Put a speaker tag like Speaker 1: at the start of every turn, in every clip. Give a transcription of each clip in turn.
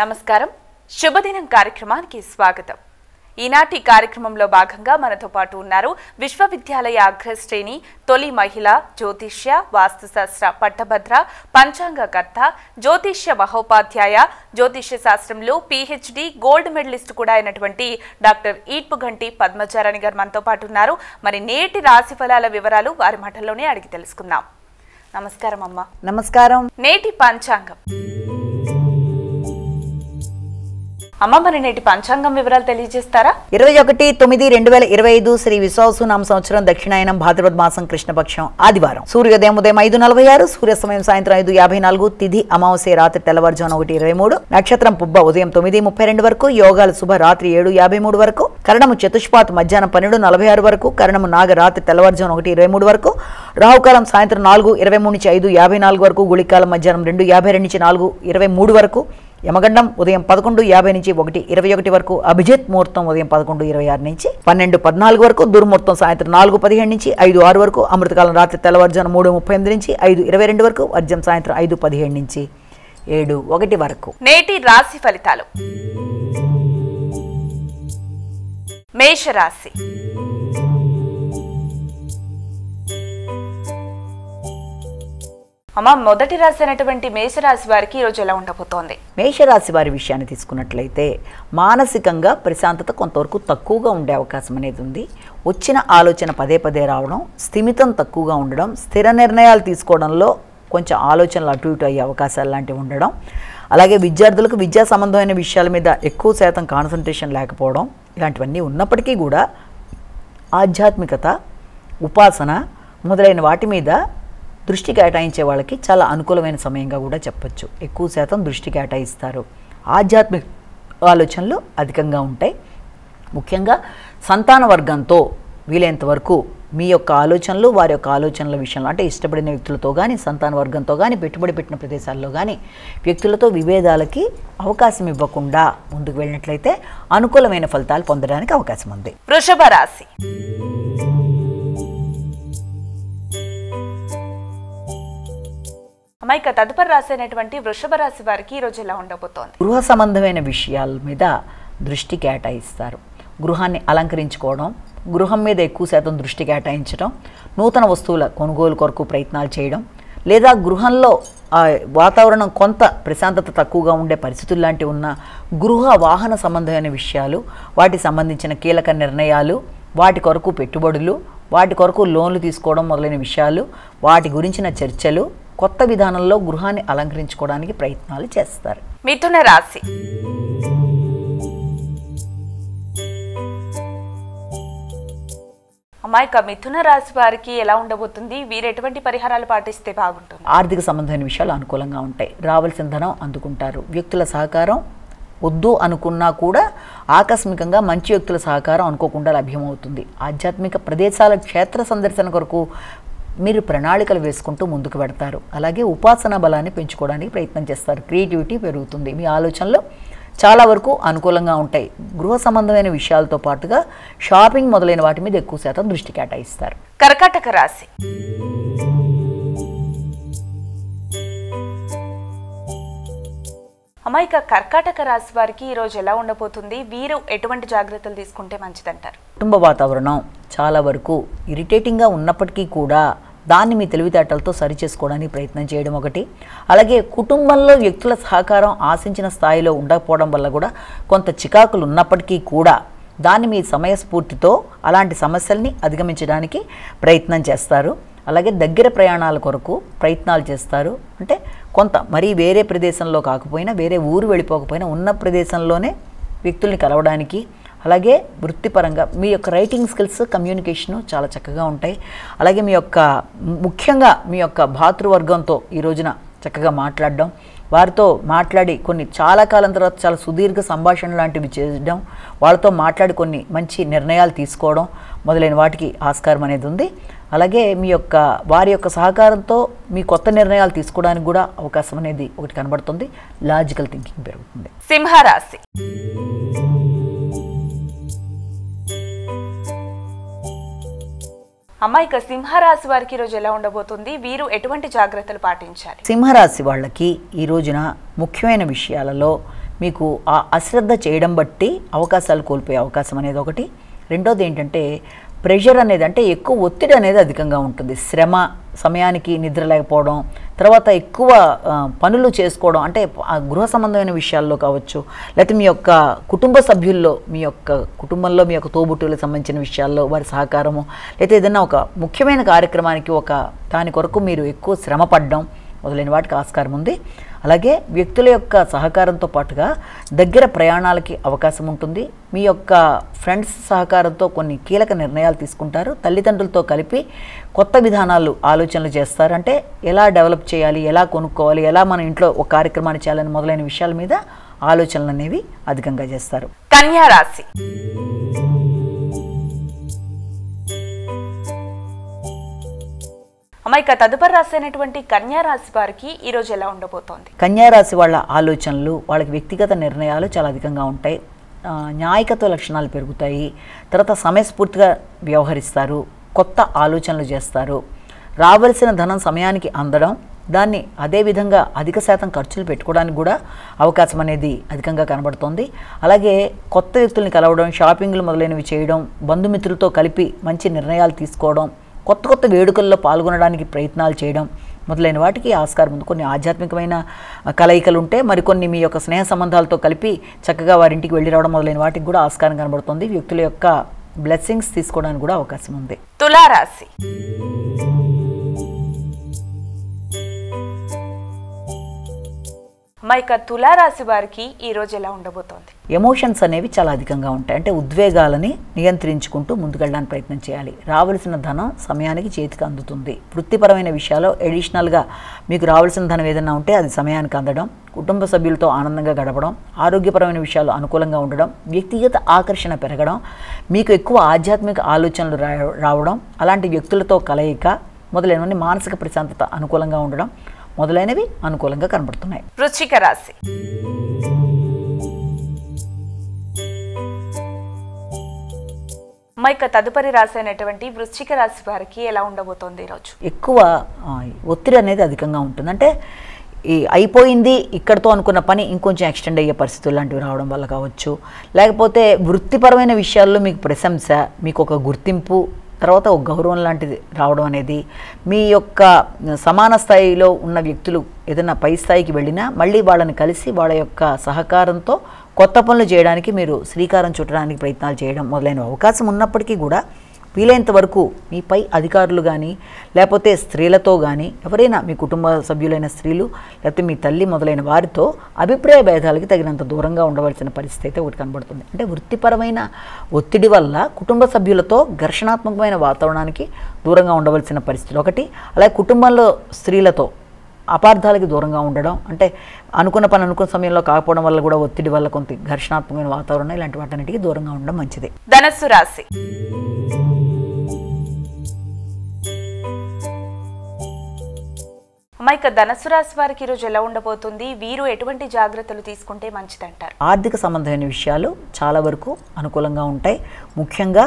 Speaker 1: నమస్కారం శుభదినం కార్యక్రమానికి స్వాగతం। ఈనాటి కార్యక్రమంలో భాగంగా మనతో పాటు ఉన్నారు విశ్వవిద్యాలయ అగ్రశ్రేణి తొలి మహిళ జ్యోతిష్య వాస్తుశాస్త్ర పట్టభద్ర పంచాంగకర్త జ్యోతిష్య మహోపాధ్యాయ జ్యోతిష్య శాస్త్రంలో PhD గోల్డ్ మెడలిస్ట్ కూడా అయినటువంటి డాక్టర్ ఈట్పుగంటి పద్మచారాణి గారు మనతో పాటు ఉన్నారు। మరి నేటి రాశి ఫలాల వివరాలు వారి మాటల్లోనే అడిగి తెలుసుకుందాం। నమస్కారం అమ్మ।
Speaker 2: నమస్కారం।
Speaker 1: నేటి పంచాంగం అమ్మ, మరి నేటి పంచాంగం వివరాలు తెలియజేస్తారా?
Speaker 2: 21/9/2025 శ్రీ విశ్వావసునామ సంవత్సరం దక్షిణాయనం భాద్రపద మాసం కృష్ణపక్షం ఆదివారం। సూర్యోదయం ఉదయం 5:46, సూర్యాస్తమయం సాయంత్రం 5:54, తిథి అమావాస్య రాత్రి తెల్లవారుజామున 1:23, నక్షత్రం పుబ్బ ఉదయం 9:32 వరకు, యోగాలు శుభ రాత్రి 7:53 వరకు, కరణము చతుష్పాత్ మధ్యాహ్నం 12:46 వరకు, కరణము నాగ రాత్రి తెల్లవారుజామున 1:23 వరకు, రాహుకాలం సాయంత్రం 4:23 నుంచి 5:54 వరకు, గుళికాలం మధ్యాహ్నం 2:52 నుంచి 4:23 వరకు, యమగండం ఉదయం 11:50 నుంచి 1:21 వరకు, అభిజిత్ ముహూర్తం ఉదయం 11:26 నుంచి 12:14 వరకు, దుర్ముహూర్తం సాయంత్రం 4:15 నుంచి 5:06 వరకు, అమృతకాలం రాత్రి తెల్లవారుజామున 3:38 నుంచి 5:22 వరకు, వర్జం సాయంత్రం 5:15 నుంచి 7:01 వరకు।
Speaker 1: నేటి రాశి ఫలితాలు। మేషరాశి। అమ్మ, మొదటి రాశి అయినటువంటి మేషరాశి వారికి ఈరోజు ఎలా ఉండబోతోంది?
Speaker 2: మేషరాశి వారి విషయాన్ని తీసుకున్నట్లయితే మానసికంగా ప్రశాంతత కొంతవరకు తక్కువగా ఉండే అవకాశం అనేది ఉంది। వచ్చిన ఆలోచన పదే పదే రావడం, స్థిమితం తక్కువగా ఉండడం, స్థిర నిర్ణయాలు తీసుకోవడంలో కొంచెం ఆలోచనలు అటు ఇటు అయ్యే అవకాశాలు లాంటివి ఉండడం, అలాగే విద్యార్థులకు విద్యా సంబంధమైన విషయాల మీద ఎక్కువ శాతం కాన్సన్ట్రేషన్ లేకపోవడం, ఇలాంటివన్నీ ఉన్నప్పటికీ కూడా ఆధ్యాత్మికత, ఉపాసన మొదలైన వాటి మీద దృష్టి కేటాయించే వాళ్ళకి చాలా అనుకూలమైన సమయంగా కూడా చెప్పచ్చు। ఎక్కువ శాతం దృష్టి కేటాయిస్తారు, ఆధ్యాత్మిక ఆలోచనలు అధికంగా ఉంటాయి। ముఖ్యంగా సంతాన వర్గంతో వీలైనంత వరకు మీ యొక్క ఆలోచనలు వారి యొక్క ఆలోచనల విషయంలో, అంటే ఇష్టపడిన వ్యక్తులతో కానీ, సంతాన వర్గంతో కానీ, పెట్టుబడి పెట్టిన ప్రదేశాల్లో కానీ వ్యక్తులతో విభేదాలకి అవకాశం ఇవ్వకుండా ముందుకు వెళ్ళినట్లయితే అనుకూలమైన ఫలితాలు పొందడానికి అవకాశం ఉంది।
Speaker 1: వృషభ రాశి। అమ్మాయిక తదుపరి రాశి అయినటువంటి వృషభ రాశి వారికి ఈరోజు ఎలా ఉండబోతోంది?
Speaker 2: గృహ సంబంధమైన విషయాల మీద దృష్టి కేటాయిస్తారు। గృహాన్ని అలంకరించుకోవడం, గృహం మీద ఎక్కువ శాతం దృష్టి కేటాయించడం, నూతన వస్తువుల కొనుగోలు కొరకు ప్రయత్నాలు చేయడం, లేదా గృహంలో వాతావరణం కొంత ప్రశాంతత తక్కువగా ఉండే పరిస్థితులు లాంటివి ఉన్న గృహ వాహన సంబంధమైన విషయాలు, వాటికి సంబంధించిన కీలక నిర్ణయాలు, వాటి కొరకు పెట్టుబడులు, వాటి కొరకు లోన్లు తీసుకోవడం మొదలైన విషయాలు, వాటి గురించిన చర్చలు, కొత్త విధానంలో గృహాన్ని అలంకరించుకోవడానికి ప్రయత్నాలు చేస్తారు।
Speaker 1: మిథున రాశి। అమ్మాయిక మిథున రాశి వారికి ఎలా ఉండబోతుంది? వీరు ఎటువంటి పరిహారాలు పాటిస్తే బాగుంటుంది?
Speaker 2: ఆర్థిక సంబంధమైన విషయాలు అనుకూలంగా ఉంటాయి, రావాల్సిన ధనం అందుకుంటారు, వ్యక్తుల సహకారం వద్దు అనుకున్నా కూడా ఆకస్మికంగా మంచి వ్యక్తుల సహకారం అనుకోకుండా లభ్యమవుతుంది। ఆధ్యాత్మిక ప్రదేశాల క్షేత్ర సందర్శన కొరకు మీరు ప్రణాళికలు వేసుకుంటూ ముందుకు పెడతారు, అలాగే ఉపాసన బలాన్ని పెంచుకోవడానికి ప్రయత్నం చేస్తారు, క్రియేటివిటీ పెరుగుతుంది, మీ ఆలోచనలు చాలా వరకు అనుకూలంగా ఉంటాయి। గృహ సంబంధమైన విషయాలతో పాటుగా షాపింగ్ మొదలైన వాటి మీద ఎక్కువ శాతం దృష్టి కేటాయిస్తారు।
Speaker 1: కర్కాటక రాశి। అమ్మాయిక కర్కాటక రాశి వారికి ఈరోజు ఎలా ఉండబోతుంది? వీరు ఎటువంటి జాగ్రత్తలు తీసుకుంటే మంచిదంటారు?
Speaker 2: కుటుంబ వాతావరణం చాలా వరకు ఇరిటేటింగ్గా ఉన్నప్పటికీ కూడా దాన్ని మీ తెలివితేటలతో సరిచేసుకోవడానికి ప్రయత్నం చేయడం ఒకటి, అలాగే కుటుంబంలో వ్యక్తుల సహకారం ఆశించిన స్థాయిలో ఉండకపోవడం వల్ల కూడా కొంత చికాకులు ఉన్నప్పటికీ కూడా దాన్ని మీ సమయస్ఫూర్తితో అలాంటి సమస్యల్ని అధిగమించడానికి ప్రయత్నం చేస్తారు। అలాగే దగ్గర ప్రయాణాల కొరకు ప్రయత్నాలు చేస్తారు, అంటే కొంత మరీ వేరే ప్రదేశంలో కాకపోయినా, వేరే ఊరు వెళ్ళిపోకపోయినా ఉన్న ప్రదేశంలోనే వ్యక్తుల్ని కలవడానికి, అలాగే వృత్తిపరంగా మీ యొక్క రైటింగ్ స్కిల్స్, కమ్యూనికేషను చాలా చక్కగా ఉంటాయి। అలాగే మీ యొక్క ముఖ్యంగా మీ యొక్క భాతృవర్గంతో ఈ రోజున చక్కగా మాట్లాడడం, వారితో మాట్లాడి కొన్ని చాలా కాలం తర్వాత చాలా సుదీర్ఘ సంభాషణ లాంటివి చేయడం, వాళ్ళతో మాట్లాడి కొన్ని మంచి నిర్ణయాలు తీసుకోవడం మొదలైన వాటికి ఆస్కారం అనేది ఉంది। అలాగే మీ యొక్క వారి యొక్క సహకారంతో మీ కొత్త నిర్ణయాలు తీసుకోవడానికి కూడా అవకాశం అనేది ఒకటి కనబడుతుంది, లాజికల్ థింకింగ్ పెరుగుతుంది।
Speaker 1: సింహరాశి। అమ్మాయిక సింహరాశి వారికి ఈరోజు ఎలా ఉండబోతుంది? వీరు ఎటువంటి జాగ్రత్తలు పాటించాలి?
Speaker 2: సింహరాశి వాళ్ళకి ఈ రోజున ముఖ్యమైన విషయాలలో మీకు ఆ అశ్రద్ధ చేయడం బట్టి అవకాశాలు కోల్పోయే అవకాశం అనేది ఒకటి. రెండోది ఏంటంటే ప్రెషర్ అనేది, అంటే ఎక్కువ ఒత్తిడి అనేది అధికంగా ఉంటుంది. శ్రమ, సమయానికి నిద్ర లేకపోవడం, తర్వాత ఎక్కువ పనులు చేసుకోవడం, అంటే ఆ గృహ సంబంధమైన విషయాల్లో కావచ్చు, లేకపోతే మీ యొక్క కుటుంబ సభ్యుల్లో, మీ యొక్క కుటుంబంలో మీ యొక్క తోబుట్టువులకు సంబంధించిన విషయాల్లో వారి సహకారము, లేకపోతే ఏదైనా ఒక ముఖ్యమైన కార్యక్రమానికి దాని కొరకు మీరు ఎక్కువ శ్రమ పడడం మొదలైన వాటికి ఆస్కారం ఉంది. అలాగే వ్యక్తుల యొక్క సహకారంతో పాటుగా దగ్గర ప్రయాణాలకి అవకాశం ఉంటుంది. మీ యొక్క ఫ్రెండ్స్ సహకారంతో కొన్ని కీలక నిర్ణయాలు తీసుకుంటారు. తల్లిదండ్రులతో కలిపి కొత్త విధానాలు ఆలోచనలు చేస్తారు. అంటే ఎలా డెవలప్ చేయాలి, ఎలా కొనుక్కోవాలి, ఎలా మన ఇంట్లో ఒక కార్యక్రమాన్ని చేయాలని మొదలైన విషయాల మీద ఆలోచనలు అనేవి అధికంగా చేస్తారు.
Speaker 1: కన్యా రాశి. ఇక తదుపరి రాశి అయినటువంటి కన్యా రాశి వారికి ఈ రోజు ఎలా ఉండబోతోంది?
Speaker 2: కన్యా రాశి వాళ్ళ ఆలోచనలు, వాళ్ళకి వ్యక్తిగత నిర్ణయాలు చాలా అధికంగా ఉంటాయి. న్యాయకత్వ లక్షణాలు పెరుగుతాయి. తర్వాత సమయస్ఫూర్తిగా వ్యవహరిస్తారు. కొత్త ఆలోచనలు చేస్తారు. రావలసిన ధనం సమయానికి అందడం, దాన్ని అదేవిధంగా అధిక శాతం ఖర్చులు పెట్టుకోవడానికి కూడా అవకాశం అనేది అధికంగా కనబడుతోంది. అలాగే కొత్త వ్యక్తుల్ని కలవడం, షాపింగ్లు మొదలైనవి చేయడం, బంధుమిత్రులతో కలిపి మంచి నిర్ణయాలు తీసుకోవడం, కొత్త కొత్త వేడుకల్లో పాల్గొనడానికి ప్రయత్నాలు చేయడం మొదలైన వాటికి ఆస్కారం ఉంది. కొన్ని ఆధ్యాత్మికమైన కలయికలు ఉంటే, మరికొన్ని మీ యొక్క స్నేహ సంబంధాలతో కలిపి చక్కగా వారింటికి వెళ్ళి రావడం మొదలైన వాటికి కూడా ఆస్కారం కనబడుతుంది. వ్యక్తుల యొక్క బ్లెస్సింగ్స్ తీసుకోవడానికి కూడా అవకాశం ఉంది.
Speaker 1: తులారాశి. ఇక తులారాశి వారికి ఈ రోజు ఎలా ఉండబోతోంది?
Speaker 2: ఎమోషన్స్ అనేవి చాలా అధికంగా ఉంటాయి. అంటే ఉద్వేగాలని నియంత్రించుకుంటూ ముందుకెళ్ళడానికి ప్రయత్నం చేయాలి. రావాల్సిన ధనం సమయానికి చేతికి అందుతుంది. వృత్తిపరమైన విషయాల్లో ఎడిషనల్గా మీకు రావాల్సిన ధనం ఏదైనా ఉంటే అది సమయానికి అందడం, కుటుంబ సభ్యులతో ఆనందంగా గడపడం, ఆరోగ్యపరమైన విషయాలు అనుకూలంగా ఉండడం, వ్యక్తిగత ఆకర్షణ పెరగడం, మీకు ఎక్కువ ఆధ్యాత్మిక ఆలోచనలు రావడం, అలాంటి వ్యక్తులతో కలయిక మొదలైనవన్నీ, మానసిక ప్రశాంతత అనుకూలంగా ఉండడం మొదలైనవి అనుకూలంగా కనబడుతున్నాయి.
Speaker 1: వృశ్చిక రాశి. ఇక తదుపరి రాశి అయినటువంటి వృశ్చిక రాశి వారికి ఎలా ఉండబోతోంది ఈరోజు?
Speaker 2: ఎక్కువ ఒత్తిడి అనేది అధికంగా ఉంటుంది. అంటే అయిపోయింది ఇక్కడతో అనుకున్న పని ఇంకొంచెం ఎక్స్టెండ్ అయ్యే పరిస్థితులు లాంటివి రావడం వల్ల కావచ్చు, లేకపోతే వృత్తిపరమైన విషయాల్లో మీకు ప్రశంస, మీకు ఒక గుర్తింపు, తర్వాత ఒక గౌరవం లాంటిది రావడం అనేది, మీ యొక్క సమాన స్థాయిలో ఉన్న వ్యక్తులు ఏదైనా పై స్థాయికి వెళ్ళినా మళ్ళీ వాళ్ళని కలిసి వాళ్ళ యొక్క సహకారంతో కొత్త పనులు చేయడానికి మీరు శ్రీకారం చుట్టడానికి ప్రయత్నాలు చేయడం మొదలైన అవకాశం ఉన్నప్పటికీ కూడా వీలైనంత వరకు మీ పై అధికారులు కానీ, లేకపోతే స్త్రీలతో కానీ, ఎవరైనా మీ కుటుంబ సభ్యులైన స్త్రీలు, లేకపోతే మీ తల్లి మొదలైన వారితో అభిప్రాయ భేదాలకి తగినంత దూరంగా ఉండవలసిన పరిస్థితి అయితే ఒకటి కనబడుతుంది. అంటే వృత్తిపరమైన ఒత్తిడి వల్ల కుటుంబ సభ్యులతో ఘర్షణాత్మకమైన వాతావరణానికి దూరంగా ఉండవలసిన పరిస్థితులు ఒకటి. అలాగే కుటుంబంలో స్త్రీలతో అపార్థాలకి దూరంగా ఉండడం, అంటే అనుకున్న పని అనుకున్న సమయంలో కాకపోవడం వల్ల కూడా ఒత్తిడి వల్ల కొంత ఘర్షణాత్మకమైన వాతావరణం, ఇలాంటి వాటన్నిటికీ దూరంగా ఉండడం మంచిది.
Speaker 1: ధనస్సు రాశి. ఇక ధనస్సు రాశి వారికి ఈరోజు ఎలా ఉండబోతుంది? వీరు ఎటువంటి జాగ్రత్తలు తీసుకుంటే మంచిదంటారు?
Speaker 2: ఆర్థిక సంబంధమైన విషయాలు చాలా వరకు అనుకూలంగా ఉంటాయి. ముఖ్యంగా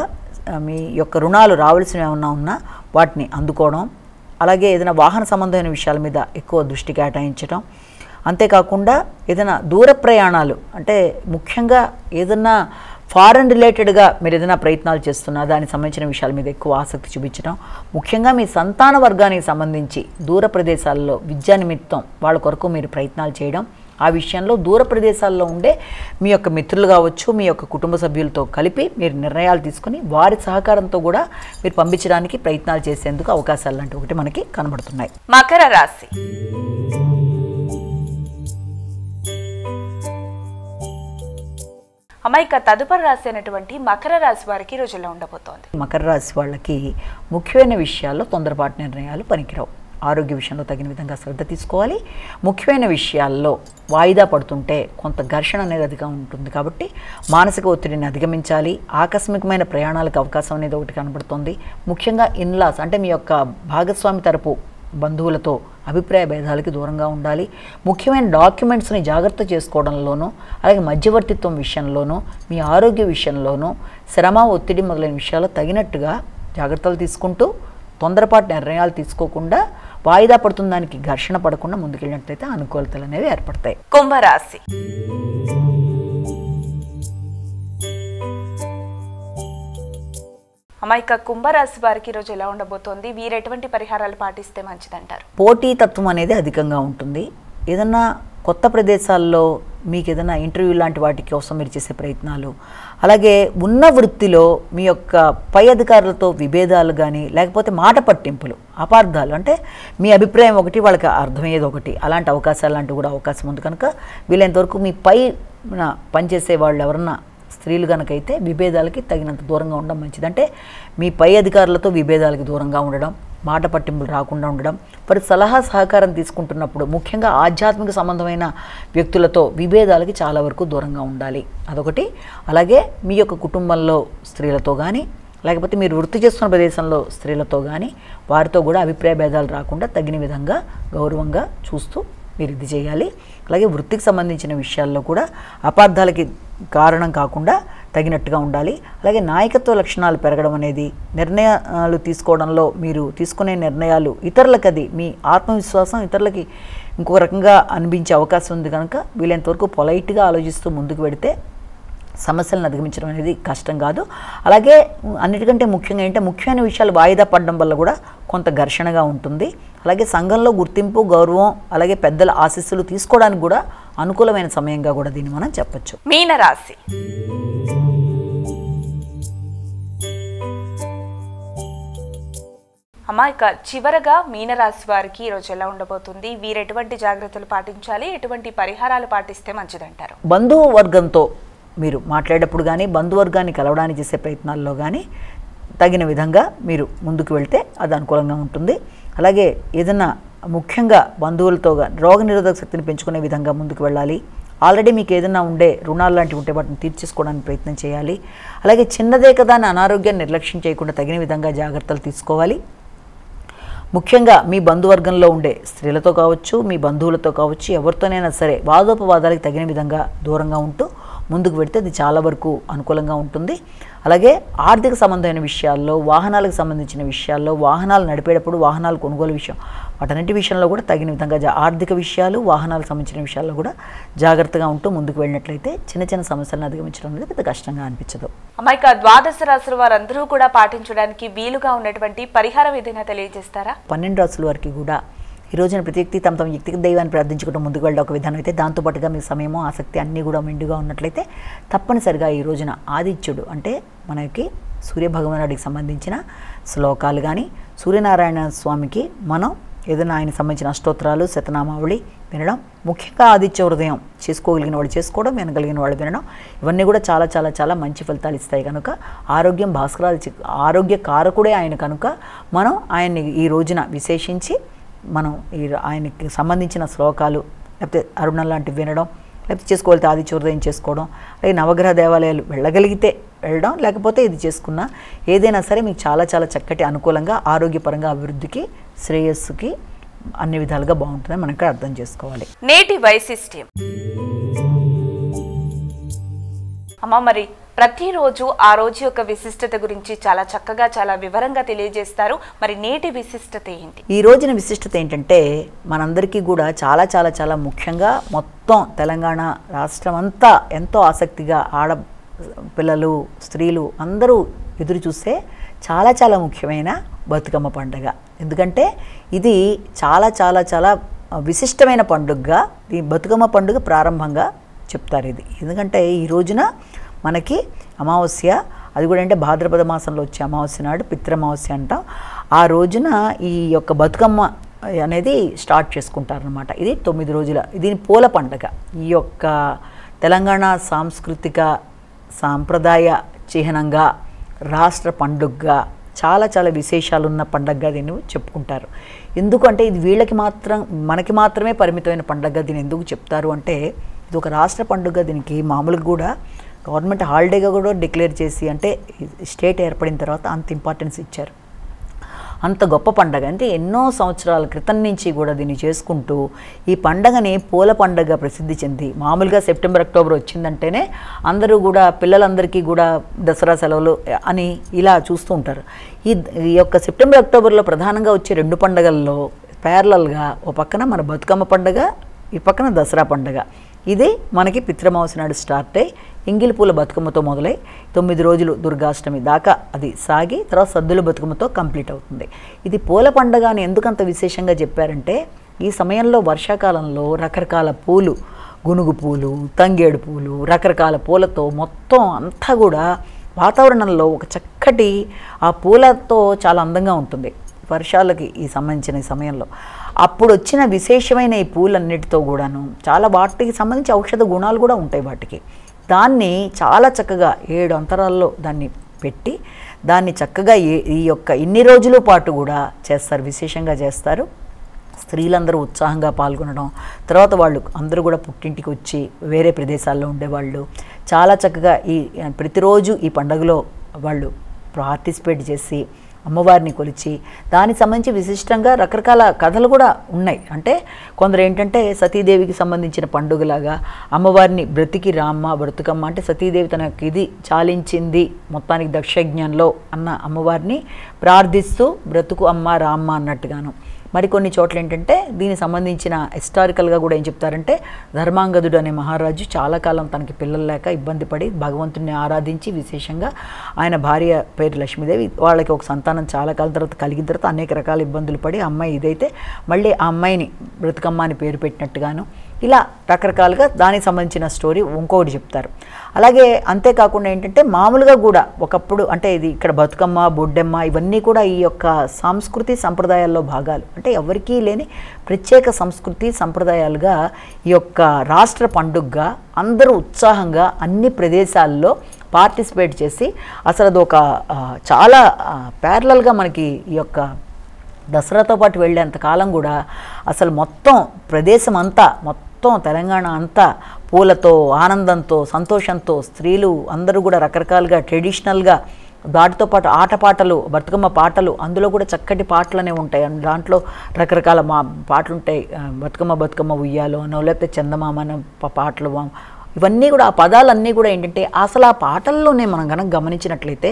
Speaker 2: మీ యొక్క రుణాలు రావాల్సినవి ఏమన్నా ఉన్నా వాటిని అందుకోవడం, అలాగే ఏదైనా వాహన సంబంధమైన విషయాల మీద ఎక్కువ దృష్టి కేటాయించడం, అంతేకాకుండా ఏదైనా దూర ప్రయాణాలు, అంటే ముఖ్యంగా ఏదైనా ఫారెన్ రిలేటెడ్గా మీరు ఏదైనా ప్రయత్నాలు చేస్తున్నా దానికి సంబంధించిన విషయాల మీద ఎక్కువ ఆసక్తి చూపించడం, ముఖ్యంగా మీ సంతాన వర్గానికి సంబంధించి దూర ప్రదేశాల్లో విద్యా నిమిత్తం వాళ్ళ కొరకు మీరు ప్రయత్నాలు చేయడం, ఆ విషయంలో దూర ప్రదేశాల్లో ఉండే మీ యొక్క మిత్రులు కావచ్చు, మీ యొక్క కుటుంబ సభ్యులతో కలిపి మీరు నిర్ణయాలు తీసుకుని వారి సహకారంతో కూడా మీరు పంపించడానికి ప్రయత్నాలు చేసేందుకు అవకాశాలు లాంటి ఒకటి మనకి కనబడుతున్నాయి.
Speaker 1: మకర రాశి. ఇక తదుపరి రాశి అయినటువంటి మకర రాశి వారికి రోజు ఎలా ఉండబోతోంది?
Speaker 2: మకర రాశి వాళ్ళకి ముఖ్యమైన విషయాల్లో తొందరపాటు నిర్ణయాలు పనికిరావు. ఆరోగ్య విషయంలో తగిన విధంగా శ్రద్ధ తీసుకోవాలి. ముఖ్యమైన విషయాల్లో వాయిదా పడుతుంటే కొంత ఘర్షణ అనేది అధికంగా ఉంటుంది కాబట్టి మానసిక ఒత్తిడిని అధిగమించాలి. ఆకస్మికమైన ప్రయాణాలకు అవకాశం అనేది ఒకటి కనబడుతుంది. ముఖ్యంగా ఇన్లాస్, అంటే మీ యొక్క భాగస్వామి తరపు బంధువులతో అభిప్రాయ భేదాలకి దూరంగా ఉండాలి. ముఖ్యమైన డాక్యుమెంట్స్ని జాగ్రత్త చేసుకోవడంలోనూ, అలాగే మధ్యవర్తిత్వం విషయంలోనూ, మీ ఆరోగ్య విషయంలోనూ, శ్రమ ఒత్తిడి మొదలైన విషయాల్లో తగినట్టుగా జాగ్రత్తలు తీసుకుంటూ తొందరపాటు నిర్ణయాలు తీసుకోకుండా వాయిదా పడుతున్న దానికి ఘర్షణ పడకుండా ముందుకెళ్ళినట్లయితే అనుకూలతలు అనేవి ఏర్పడతాయి.
Speaker 1: కుంభరాశి. అమాయక కుంభరాశి వారికి ఈరోజు ఎలా ఉండబోతోంది? వీరు ఎటువంటి పరిహారాలు పాటిస్తే మంచిదంటారు?
Speaker 2: పోటీతత్వం అనేది అధికంగా ఉంటుంది. ఏదన్నా కొత్త ప్రదేశాల్లో మీకు ఏదైనా ఇంటర్వ్యూ లాంటి వాటి కోసం మీరు చేసే ప్రయత్నాలు, అలాగే ఉన్న వృత్తిలో మీ యొక్క పై అధికారులతో విభేదాలు కానీ, లేకపోతే మాట పట్టింపులు, అపార్థాలు, అంటే మీ అభిప్రాయం ఒకటి వాళ్ళకి అర్థమయ్యేది ఒకటి, అలాంటి అవకాశాలు లాంటివి కూడా అవకాశం ఉంది. కనుక వీలైనంతవరకు మీ పై పనిచేసే వాళ్ళు ఎవరన్నా స్త్రీలు కనుకైతే విభేదాలకి తగినంత దూరంగా ఉండడం మంచిది. అంటే మీ పై అధికారులతో విభేదాలకి దూరంగా ఉండడం, మాట పట్టింపులు రాకుండా ఉండడం, వారి సలహా సహకారం తీసుకుంటున్నప్పుడు ముఖ్యంగా ఆధ్యాత్మిక సంబంధమైన వ్యక్తులతో విభేదాలకి చాలా వరకు దూరంగా ఉండాలి, అదొకటి. అలాగే మీ యొక్క కుటుంబంలో స్త్రీలతో కానీ, లేకపోతే మీరు వృత్తి చేస్తున్న ప్రదేశంలో స్త్రీలతో కానీ వారితో కూడా అభిప్రాయ భేదాలు రాకుండా తగిన విధంగా గౌరవంగా చూస్తూ మీరు ఇది చేయాలి. అలాగే వృత్తికి సంబంధించిన విషయాల్లో కూడా అపార్థాలకి కారణం కాకుండా తగినట్టుగా ఉండాలి. అలాగే నాయకత్వ లక్షణాలు పెరగడం అనేది, నిర్ణయాలు తీసుకోవడంలో మీరు తీసుకునే నిర్ణయాలు ఇతరులకు అది మీ ఆత్మవిశ్వాసం ఇతరులకి ఇంకొక రకంగా అనిపించే అవకాశం ఉంది. కనుక వీలైనంతవరకు పొలైట్గా ఆలోచిస్తూ ముందుకు వెడితే సమస్యలను అధిగమించడం అనేది కష్టం కాదు. అలాగే అన్నిటికంటే ముఖ్యంగా ఏంటంటే ముఖ్యమైన విషయాలు వాయిదా పడడం వల్ల కూడా కొంత ఘర్షణగా ఉంటుంది. అలాగే సంఘంలో గుర్తింపు, గౌరవం, అలాగే పెద్దల ఆశీస్సులు తీసుకోవడానికి కూడా అనుకూలమైన సమయంగా కూడా దీన్ని మనం చెప్పొచ్చు.
Speaker 1: మీనరాశి. అమ్మా, ఇక చివరగా మీనరాశి వారికి ఈరోజు ఎలా ఉండబోతుంది? వీరు ఎటువంటి జాగ్రత్తలు పాటించాలి, ఎటువంటి పరిహారాలు పాటిస్తే మంచిదంటారు?
Speaker 2: బంధువు వర్గంతో మీరు మాట్లాడేటప్పుడు కానీ, బంధువర్గాన్ని కలవడానికి చేసే ప్రయత్నాల్లో కానీ తగిన విధంగా మీరు ముందుకు వెళ్తే అది అనుకూలంగా ఉంటుంది. అలాగే ఏదైనా ముఖ్యంగా బంధువులతో రోగనిరోధక శక్తిని పెంచుకునే విధంగా ముందుకు వెళ్ళాలి. ఆల్రెడీ మీకు ఏదైనా ఉండే రుణాలు లాంటివి ఉంటే వాటిని తీర్చేసుకోవడానికి ప్రయత్నం చేయాలి. అలాగే చిన్నదే కదా అని అనారోగ్యాన్ని నిర్లక్ష్యం చేయకుండా తగిన విధంగా జాగ్రత్తలు తీసుకోవాలి. ముఖ్యంగా మీ బంధువర్గంలో ఉండే స్త్రీలతో కావచ్చు, మీ బంధువులతో కావచ్చు, ఎవరితోనైనా సరే వాదోపవాదాలకు తగిన విధంగా దూరంగా ఉంటూ ముందుకు పెడితే అది చాలా వరకు అనుకూలంగా ఉంటుంది. అలాగే ఆర్థిక సంబంధమైన విషయాల్లో, వాహనాలకు సంబంధించిన విషయాల్లో, వాహనాలు నడిపేటప్పుడు వాహనాలు కొనుగోలు విషయం, వాటన్నిటి విషయంలో కూడా తగిన విధంగా ఆర్థిక విషయాలు, వాహనాలకు సంబంధించిన విషయాల్లో కూడా జాగ్రత్తగా ఉంటూ ముందుకు వెళ్ళినట్లయితే చిన్న చిన్న సమస్యలను అధిగమించడం అనేది పెద్ద కష్టంగా అనిపించదు.
Speaker 1: అమ్మాయిక ద్వాదశ రాశుల వారందరూ కూడా పాటించడానికి వీలుగా ఉన్నటువంటి పరిహారం ఏదైనా తెలియజేస్తారా?
Speaker 2: 12 రాశుల వారికి కూడా ఈ రోజున ప్రతి వ్యక్తి తమ తమ వ్యక్తిగత దైవాన్ని ప్రార్థించుకుంటూ ముందుకు వెళ్ళే ఒక విధానం అయితే, దాంతోపాటుగా మీ సమయము, ఆసక్తి అన్నీ కూడా మెండుగా ఉన్నట్లయితే తప్పనిసరిగా ఈ రోజున ఆదిత్యుడు అంటే మనకి సూర్యభగవానుడికి సంబంధించిన శ్లోకాలు కానీ, సూర్యనారాయణ స్వామికి మనం ఏదైనా ఆయన సంబంధించిన అష్టోత్తరాలు, శతనామావళి వినడం, ముఖ్యంగా ఆదిత్య హృదయం చేసుకోగలిగిన వాళ్ళు చేసుకోవడం, వినగలిగిన వాళ్ళు వినడం, ఇవన్నీ కూడా చాలా చాలా చాలా మంచి ఫలితాలు ఇస్తాయి. కనుక ఆరోగ్యం ఆరోగ్య కారకుడే ఆయన కనుక మనం ఆయన్ని ఈ రోజున విశేషించి మనం ఆయనకి సంబంధించిన శ్లోకాలు లేకపోతే అరుణం లాంటివి వినడం, లేకపోతే చేసుకోగలిగితే ఆదిత్య హృదయం చేసుకోవడం, అలాగే నవగ్రహ దేవాలయాలు వెళ్ళగలిగితే వెళ్ళడం, లేకపోతే ఇది చేసుకున్నా ఏదైనా సరే మీకు చాలా చాలా చక్కటి అనుకూలంగా ఆరోగ్యపరంగా అభివృద్ధికి, శ్రేయస్సుకి అన్ని విధాలుగా బాగుంటుందని మనం ఇక్కడ అర్థం చేసుకోవాలి.
Speaker 1: నేటి వైశిష్ట్యం అమ్మ, మరి ప్రతిరోజు ఆ రోజు యొక్క విశిష్టత గురించి చాలా చక్కగా చాలా వివరంగా తెలియజేస్తారు. మరి నేటి విశిష్టత ఏంటి?
Speaker 2: ఈ రోజున విశిష్టత ఏంటంటే మనందరికీ కూడా చాలా చాలా చాలా ముఖ్యంగా మొత్తం తెలంగాణ రాష్ట్రం అంతా ఎంతో ఆసక్తిగా ఆడపిల్లలు, స్త్రీలు అందరూ ఎదురు చూసే చాలా చాలా ముఖ్యమైన బతుకమ్మ పండుగ. ఎందుకంటే ఇది చాలా చాలా చాలా విశిష్టమైన పండుగగా ఈ బతుకమ్మ పండుగ ప్రారంభంగా చెప్తారు ఇది. ఎందుకంటే ఈ రోజున మనకి అమావాస్య, అది కూడా అంటే భాద్రపద మాసంలో వచ్చే అమావాస్య నాడు పితృమావాస్య అంటాం. ఆ రోజున ఈ యొక్క బతుకమ్మ అనేది స్టార్ట్ చేసుకుంటారనమాట. ఇది 9 రోజుల దీని పూల పండుగ. ఈ యొక్క తెలంగాణ సాంస్కృతిక సాంప్రదాయ చిహ్నంగా, రాష్ట్ర పండుగగా చాలా చాలా విశేషాలు ఉన్న పండుగగా దీన్ని చెప్పుకుంటారు. ఎందుకంటే ఇది వీళ్ళకి మాత్రం మనకి మాత్రమే పరిమితమైన పండుగగా దీన్ని ఎందుకు చెప్తారు అంటే, ఇది ఒక రాష్ట్ర పండుగ. దీనికి మామూలుగా కూడా గవర్నమెంట్ హాలిడేగా కూడా డిక్లేర్ చేసి, అంటే స్టేట్ ఏర్పడిన తర్వాత అంత ఇంపార్టెన్స్ ఇచ్చారు. అంత గొప్ప పండగ అంటే ఎన్నో సంవత్సరాల క్రితం నుంచి కూడా దీన్ని చేసుకుంటూ ఈ పండగని పూల పండగ ప్రసిద్ధి చెంది, మామూలుగా సెప్టెంబర్, అక్టోబర్ వచ్చిందంటేనే అందరూ కూడా పిల్లలందరికీ కూడా దసరా సెలవులు అని ఇలా చూస్తూ ఉంటారు. ఈ యొక్క సెప్టెంబర్, అక్టోబర్లో ప్రధానంగా వచ్చే 2 పండగల్లో ప్యారలల్గా ఓ పక్కన మన బతుకమ్మ పండుగ, ఈ పక్కన దసరా పండుగ. ఇది మనకి పితృమౌసి నాడు స్టార్ట్ అయ్యి ఎంగిలి పూల బతుకమ్మతో మొదలై 9 రోజులు దుర్గాష్టమి దాకా అది సాగి తర్వాత సద్దుల బతుకమ్మతో కంప్లీట్ అవుతుంది. ఇది పూల పండుగ అని ఎందుకంత విశేషంగా చెప్పారంటే ఈ సమయంలో వర్షాకాలంలో రకరకాల పూలు, గునుగు పూలు, తంగేడు పూలు, రకరకాల పూలతో మొత్తం అంతా కూడా వాతావరణంలో ఒక చక్కటి ఆ పూలతో చాలా అందంగా ఉంటుంది వర్షాలకి ఈ సంబంధించిన సమయంలో. అప్పుడు వచ్చిన విశేషమైన ఈ పూలన్నిటితో కూడాను చాలా వాటికి సంబంధించి ఔషధ గుణాలు కూడా ఉంటాయి వాటికి. దాన్ని చాలా చక్కగా 7 అంతరాల్లో దాన్ని పెట్టి దాన్ని చక్కగా ఈ యొక్క ఇన్ని రోజుల పాటు కూడా చేస్తారు, విశేషంగా చేస్తారు. స్త్రీలందరూ ఉత్సాహంగా పాల్గొనడం, తర్వాత వాళ్ళు అందరూ కూడా పుట్టింటికి వచ్చి వేరే ప్రదేశాల్లో ఉండేవాళ్ళు చాలా చక్కగా ఈ ప్రతిరోజు ఈ పండుగలో వాళ్ళు పార్టిసిపేట్ చేసి అమ్మవారిని కొలిచి దానికి సంబంధించి విశిష్టంగా రకరకాల కథలు కూడా ఉన్నాయి. అంటే కొందరు ఏంటంటే సతీదేవికి సంబంధించిన పండుగలాగా అమ్మవారిని బ్రతికి రామ్మ బ్రతుకమ్మ అంటే సతీదేవి తన యొక్క ఇది చాలించింది మొత్తానికి దక్షయజ్ఞంలో అన్న అమ్మవారిని ప్రార్థిస్తూ బ్రతుకు అమ్మ రామ్మ అన్నట్టుగాను. మరికొన్ని చోట్ల ఏంటంటే దీనికి సంబంధించిన హిస్టారికల్గా కూడా ఏం చెప్తారంటే ధర్మాంగదుడు అనే మహారాజు చాలా కాలం తనకి పిల్లలు లేక ఇబ్బంది పడి భగవంతుడిని ఆరాధించి విశేషంగా ఆయన భార్య పేరు లక్ష్మీదేవి, వాళ్ళకి ఒక సంతానం చాలా కాలం తర్వాత కలిగిన తర్వాత అనేక రకాల ఇబ్బందులు పడి అమ్మాయి ఇదైతే మళ్ళీ ఆ అమ్మాయిని బ్రతుకమ్మ అని పేరు పెట్టినట్టుగాను ఇలా రకరకాలుగా దానికి సంబంధించిన స్టోరీ ఇంకొకటి చెప్తారు. అలాగే అంతేకాకుండా ఏంటంటే మామూలుగా కూడా ఒకప్పుడు అంటే ఇది ఇక్కడ బతుకమ్మ బొడ్డెమ్మ ఇవన్నీ కూడా ఈ యొక్క సంస్కృతి సంప్రదాయాల్లో భాగాలు. అంటే ఎవరికీ లేని ప్రత్యేక సంస్కృతి సంప్రదాయాలుగా ఈ యొక్క రాష్ట్ర పండుగగా అందరూ ఉత్సాహంగా అన్ని ప్రదేశాల్లో పార్టిసిపేట్ చేసి అసలు అది ఒక చాలా ప్యారలల్గా మనకి ఈ యొక్క దసరాతో పాటు వెళ్ళేంతకాలం కూడా అసలు మొత్తం ప్రదేశం అంతా మొత్తం తెలంగాణ అంతా పూలతో ఆనందంతో సంతోషంతో స్త్రీలు అందరూ కూడా రకరకాలుగా ట్రెడిషనల్గా వాటితో పాటు ఆటపాటలు బతుకమ్మ పాటలు అందులో కూడా చక్కటి పాటలనే ఉంటాయి. దాంట్లో రకరకాల పాటలు ఉంటాయి. బతుకమ్మ ఉయ్యాలో అనో లేకపోతే చందమామ పాటలు ఇవన్నీ కూడా ఆ పదాలన్నీ కూడా ఏంటంటే అసలు ఆ పాటల్లోనే మనం కనుక గమనించినట్లయితే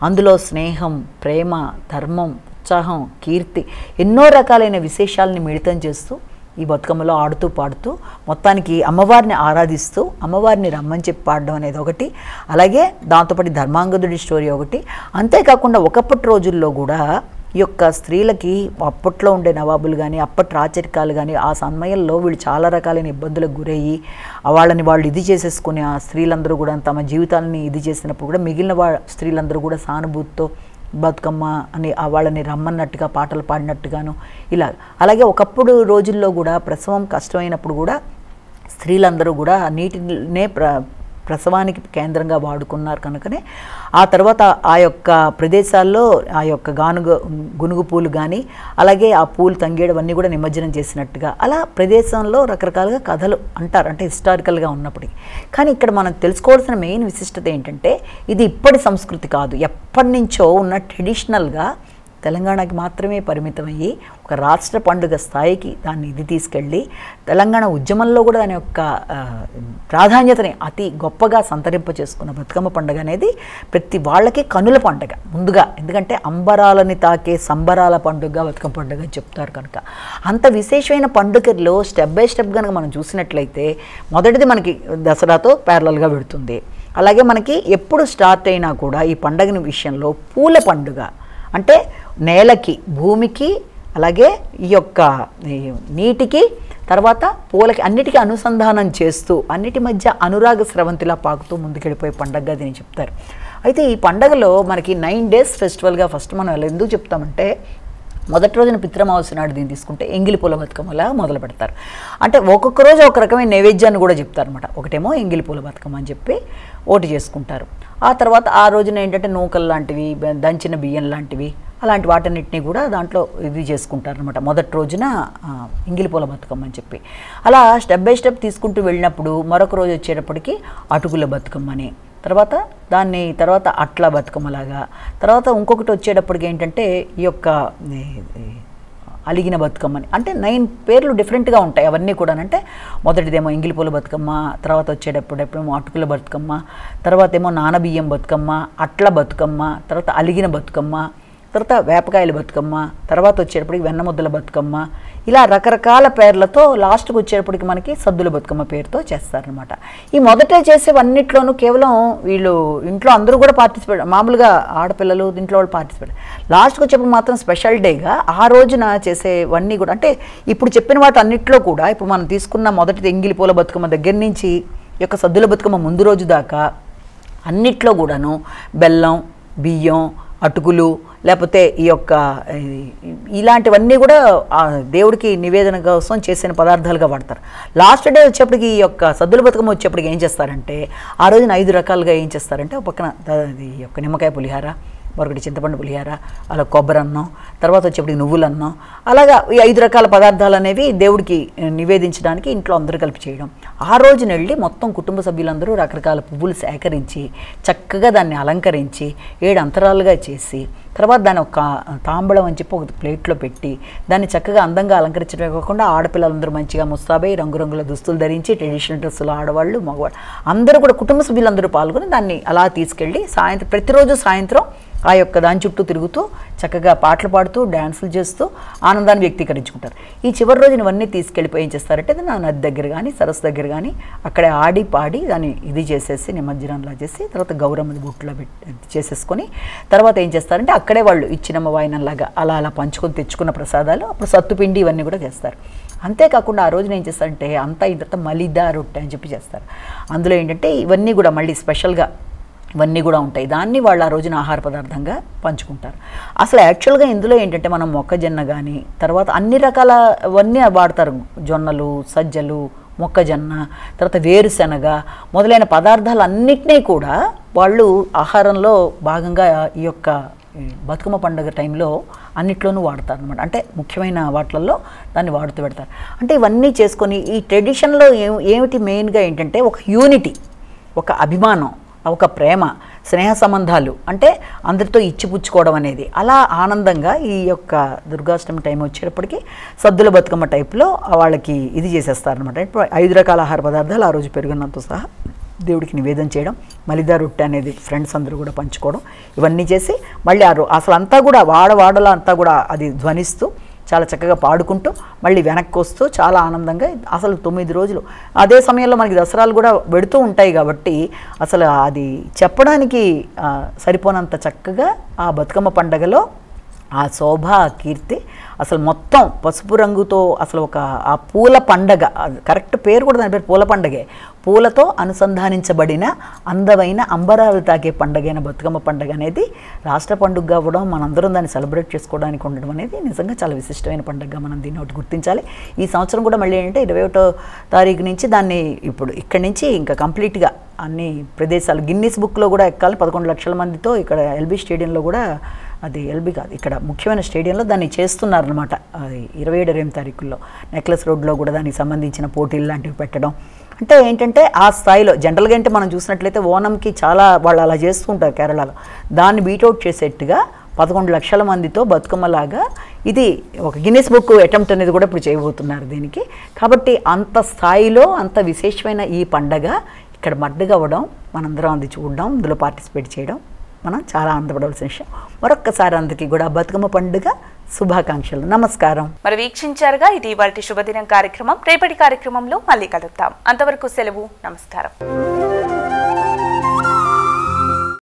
Speaker 2: అందులో స్నేహం, ప్రేమ, ధర్మం, ఉత్సాహం, కీర్తి ఎన్నో రకాలైన విశేషాలని మిళితం చేస్తూ ఈ బతుకమ్మలో ఆడుతూ పాడుతూ మొత్తానికి అమ్మవారిని ఆరాధిస్తూ అమ్మవారిని రమ్మని చెప్పి పాడడం అనేది ఒకటి, అలాగే దాంతోపాటు ధర్మాంగదుడి స్టోరీ ఒకటి. అంతేకాకుండా ఒకప్పటి రోజుల్లో కూడా ఈ యొక్క స్త్రీలకి అప్పట్లో ఉండే నవాబులు కానీ అప్పటి రాచరికాలు కానీ ఆ సమయంలో వీళ్ళు చాలా రకాలైన ఇబ్బందులకు గురయ్యి వాళ్ళని వాళ్ళు ఇది చేసేసుకుని ఆ స్త్రీలందరూ కూడా తమ జీవితాలని ఇది చేసినప్పుడు కూడా మిగిలిన స్త్రీలందరూ కూడా సానుభూతితో బతుకమ్మ అని వాళ్ళని రమ్మన్నట్టుగా పాటలు పాడినట్టుగాను ఇలా. అలాగే ఒకప్పుడు రోజుల్లో కూడా ప్రసవం కష్టమైనప్పుడు కూడా స్త్రీలందరూ కూడా నీటినే ప్రసవానికి కేంద్రంగా వాడుకున్నారు కనుకనే ఆ తర్వాత ఆ యొక్క ప్రదేశాల్లో ఆ యొక్క గునుగు పూలు కానీ అలాగే ఆ పూలు తంగేయడం కూడా నిమజ్జనం చేసినట్టుగా అలా ప్రదేశంలో రకరకాలుగా కథలు అంటారు, అంటే హిస్టారికల్గా ఉన్నప్పటికీ. కానీ ఇక్కడ మనం తెలుసుకోవాల్సిన మెయిన్ విశిష్టత ఏంటంటే ఇది ఇప్పటి సంస్కృతి కాదు, ఎప్పటి నుంచో ఉన్న ట్రెడిషనల్గా తెలంగాణకి మాత్రమే పరిమితమయ్యి ఒక రాష్ట్ర పండుగ స్థాయికి దాన్ని ఇది తీసుకెళ్ళి తెలంగాణ ఉద్యమంలో కూడా దాని యొక్క ప్రాధాన్యతని అతి గొప్పగా సంతరింప చేసుకున్న బతుకమ్మ పండుగ అనేది ప్రతి వాళ్ళకి కనుల పండుగ ముందుగా. ఎందుకంటే అంబరాలని తాకే సంబరాల పండుగ బతుకమ్మ పండుగ అని చెప్తారు కనుక అంత విశేషమైన పండుగలో స్టెప్ బై స్టెప్ కనుక మనం చూసినట్లయితే మొదటిది మనకి దసరాతో ప్యారలల్గా పెడుతుంది. అలాగే మనకి ఎప్పుడు స్టార్ట్ అయినా కూడా ఈ పండుగని విషయంలో పూల పండుగ అంటే నేలకి భూమికి అలాగే ఈ యొక్క నీటికి తర్వాత పూలకి అన్నిటికీ అనుసంధానం చేస్తూ అన్నిటి మధ్య అనురాగ స్రవంతిలా పాకుతూ ముందుకెళ్ళిపోయే పండుగగా దీన్ని చెప్తారు. అయితే ఈ పండుగలో మనకి 9 days ఫెస్టివల్గా ఫస్ట్ మనం ఎందుకు చెప్తామంటే మొదటి రోజున పితృమౌసి నాడు దీన్ని తీసుకుంటే ఎంగిలి పూల బతుకమ్మలా మొదలు పెడతారు. అంటే ఒక్కొక్క రోజు ఒక రకమైన నైవేద్యాన్ని కూడా చెప్తారనమాట. ఒకటేమో ఎంగిలి పూల బతుకమ్మ అని చెప్పి ఓటు చేసుకుంటారు. ఆ తర్వాత ఆ రోజున ఏంటంటే నూకలు లాంటివి దంచిన బియ్యం లాంటివి అలాంటి వాటన్నిటిని కూడా దాంట్లో ఇది చేసుకుంటారనమాట. మొదటి రోజున ఎంగిలి పూల బతుకమ్మ అని చెప్పి అలా స్టెప్ బై స్టెప్ తీసుకుంటూ వెళ్ళినప్పుడు మరొక రోజు వచ్చేటప్పటికి అటుకుల బతుకమ్మని తర్వాత అట్ల బతుకమ్మలాగా తర్వాత ఇంకొకటి వచ్చేటప్పటికి ఏంటంటే ఈ యొక్క అలిగిన బతుకమ్మని అంటే 9 పేర్లు డిఫరెంట్గా ఉంటాయి అవన్నీ కూడా. అంటే మొదటిదేమో ఎంగిలిపూల బతుకమ్మ, తర్వాత వచ్చేటప్పుడేమో అటుకుల బతుకమ్మ, తర్వాత ఏమో నానబియ్యం బతుకమ్మ, అట్ల బతుకమ్మ, తర్వాత అలిగిన బతుకమ్మ, తర్వాత వేపకాయల బతుకమ్మ, తర్వాత వచ్చేటప్పటికి వెన్నముద్దల బతుకమ్మ, ఇలా రకరకాల పేర్లతో లాస్ట్కి వచ్చేటప్పటికి మనకి సద్దుల బతుకమ్మ పేరుతో చేస్తారనమాట. ఈ మొదట చేసేవన్నిట్లోనూ కేవలం వీళ్ళు ఇంట్లో అందరూ కూడా పార్టిసిపేట్, మామూలుగా ఆడపిల్లలు ఇంట్లో వాళ్ళు పార్టిసిపేట్, లాస్ట్కి వచ్చేప్పుడు మాత్రం స్పెషల్ డేగా ఆ రోజున చేసేవన్నీ కూడా, అంటే ఇప్పుడు చెప్పిన వాటి అన్నిట్లో కూడా ఇప్పుడు మనం తీసుకున్న మొదటి ఎంగిలి పూల బతుకమ్మ దగ్గర నుంచి ఈ యొక్క సద్దుల బతుకమ్మ ముందు రోజు దాకా అన్నిట్లో కూడాను బెల్లం, బియ్యం, అటుకులు, లేకపోతే ఈ యొక్క ఇలాంటివన్నీ కూడా దేవుడికి నివేదన కోసం చేసిన పదార్థాలుగా వాడతారు. లాస్ట్ డే వచ్చేప్పటికి ఈ యొక్క సద్దుల బతుకమ్మ వచ్చేప్పటికి ఏం చేస్తారంటే ఆ రోజున 5 రకాలుగా ఏం చేస్తారంటే, ఒక పక్కన ఈ యొక్క నిమ్మకాయ పులిహార, మరొకటి చింతపండు పులిహార, అలా కొబ్బరి అన్నం, తర్వాత వచ్చేప్పటికి నువ్వులన్నం, అలాగా ఈ 5 రకాల పదార్థాలు అనేవి దేవుడికి నివేదించడానికి ఇంట్లో అందరూ కలిపి చేయడం. ఆ రోజున వెళ్ళి మొత్తం కుటుంబ సభ్యులందరూ రకరకాల పువ్వులు సేకరించి చక్కగా దాన్ని అలంకరించి 7 అంతరాలుగా చేసి, తర్వాత దాన్ని ఒక తాంబళం అని చెప్పి ఒక ప్లేట్లో పెట్టి దాన్ని చక్కగా అందంగా అలంకరించడమే కాకుండా ఆడపిల్లలందరూ మంచిగా ముస్తాబై రంగురంగుల దుస్తులు ధరించి ట్రెడిషనల్ డ్రెస్సులు ఆడవాళ్ళు మగవాళ్ళు అందరూ కూడా కుటుంబ సభ్యులందరూ పాల్గొని దాన్ని అలా తీసుకెళ్ళి సాయంత్రం ప్రతిరోజు సాయంత్రం ఆ యొక్క దాని చుట్టూ తిరుగుతూ చక్కగా పాటలు పాడుతూ డ్యాన్సులు చేస్తూ ఆనందాన్ని వ్యక్తీకరించుకుంటారు. ఈ చివరి రోజున ఇవన్నీ తీసుకెళ్ళిపోయి ఏం చేస్తారంటే నా నది దగ్గర కానీ సరస్సు దగ్గర కానీ అక్కడే ఆడి పాడి దాన్ని ఇది చేసేసి నిమజ్జనంలా చేసి తర్వాత గౌరమ్మది బుట్లో పెట్టి చేసేసుకొని తర్వాత ఏం చేస్తారంటే అక్కడే వాళ్ళు ఇచ్చినమ్మ వాయినంలాగా అలా అలా పంచుకొని తెచ్చుకున్న ప్రసాదాలు అప్పుడు సత్తుపిండి ఇవన్నీ కూడా చేస్తారు. అంతేకాకుండా ఆ రోజున ఏం చేస్తారంటే అంతా ఇంత మలిదా రొట్టె అని చెప్పి చేస్తారు. అందులో ఏంటంటే ఇవన్నీ కూడా మళ్ళీ స్పెషల్గా ఇవన్నీ కూడా ఉంటాయి. దాన్ని వాళ్ళు ఆ రోజున ఆహార పదార్థంగా పంచుకుంటారు. అసలు యాక్చువల్గా ఇందులో ఏంటంటే మనం మొక్కజొన్న కానీ తర్వాత అన్ని రకాలవన్నీ వాడతారు. జొన్నలు, సజ్జలు, మొక్కజొన్న, తర్వాత వేరుశనగ మొదలైన పదార్థాలన్నింటినీ కూడా వాళ్ళు ఆహారంలో భాగంగా ఈ యొక్క బతుకమ్మ పండుగ టైంలో అన్నిట్లోనూ వాడతారు అనమాట. అంటే ముఖ్యమైన వాటిల్లో దాన్ని వాడుతూ పెడతారు. అంటే ఇవన్నీ చేసుకొని ఈ ట్రెడిషన్లో ఏమిటి మెయిన్గా ఏంటంటే ఒక యూనిటీ, ఒక అభిమానం, ఒక ప్రేమ, స్నేహ సంబంధాలు, అంటే అందరితో ఇచ్చిపుచ్చుకోవడం అనేది అలా ఆనందంగా ఈ యొక్క దుర్గాష్టమి టైం వచ్చేటప్పటికి సద్దుల బతుకమ్మ టైప్లో వాళ్ళకి ఇది చేసేస్తారనమాట. ఇప్పుడు 5 రకాల ఆహార పదార్థాలు ఆ రోజు పెరుగునంతో సహా దేవుడికి నివేదన చేయడం, మలిదా రొట్టె అనేది ఫ్రెండ్స్ అందరూ కూడా పంచుకోవడం, ఇవన్నీ చేసి మళ్ళీ అసలు అంతా కూడా వాడలో అంతా కూడా అది ధ్వనిస్తూ చాలా చక్కగా పాడుకుంటూ మళ్ళీ వెనక్కి వస్తూ చాలా ఆనందంగా అసలు 9 రోజులు అదే సమయంలో మనకి దసరాలు కూడా పెడుతూ ఉంటాయి కాబట్టి అసలు అది చెప్పడానికి సరిపోనంత చక్కగా ఆ బతుకమ్మ పండగలో ఆ శోభ, ఆ కీర్తి అసలు మొత్తం పసుపు రంగుతో అసలు ఒక ఆ పూల పండగ, కరెక్ట్ పేరు కూడా దాని పేరు పూల పండగే, పూలతో అనుసంధానించబడిన అందమైన అంబరాలు తాకే పండగైన బతుకమ్మ పండుగ అనేది రాష్ట్ర పండుగ అవ్వడం, మనందరం దాన్ని సెలబ్రేట్ చేసుకోవడానికి ఉండడం అనేది నిజంగా చాలా విశిష్టమైన పండుగగా మనం దీన్ని ఒకటి గుర్తించాలి. ఈ సంవత్సరం కూడా మళ్ళీ ఏంటంటే 21వ తారీఖు నుంచి దాన్ని ఇప్పుడు ఇక్కడి నుంచి ఇంకా కంప్లీట్గా అన్ని ప్రదేశాలు గిన్నీస్ బుక్లో కూడా ఎక్కాలి. 11 లక్షల మందితో ఇక్కడ ఎల్బీ స్టేడియంలో కూడా, అది ఎల్బీ కాదు ఇక్కడ ముఖ్యమైన స్టేడియంలో దాన్ని చేస్తున్నారనమాట. అది 27 తారీఖుల్లో నెక్లెస్ రోడ్లో కూడా దానికి సంబంధించిన పోటీలు లాంటివి పెట్టడం. అంటే ఏంటంటే ఆ స్థాయిలో జనరల్గా అంటే మనం చూసినట్లయితే ఓనంకి చాలా వాళ్ళు అలా చేస్తూ ఉంటారు కేరళలో, దాన్ని బీట్అవుట్ చేసేట్టుగా 11 లక్షల మందితో బతుకమ్మలాగా ఇది ఒక గిన్నెస్ బుక్ అటెంప్ట్ అనేది కూడా ఇప్పుడు చేయబోతున్నారు దీనికి. కాబట్టి అంత స్థాయిలో అంత విశేషమైన ఈ పండగ ఇక్కడ మడ్డగా అవ్వడం, మనందరం అది చూడడం, ఇందులో పార్టిసిపేట్ చేయడం మనం చాలా ఆనందపడవలసిన విషయం. మరొక్కసారి అందరికీ కూడా బతుకమ్మ పండుగ శుభాకాంక్షలు. నమస్కారం.
Speaker 1: మరి వీక్షించారుగా ఇది ఇవాల్టి శుభదినం కార్యక్రమం. రేపటి కార్యక్రమంలో మళ్ళీ కలుద్దాం. అంతవరకు సెలవు. నమస్కారం.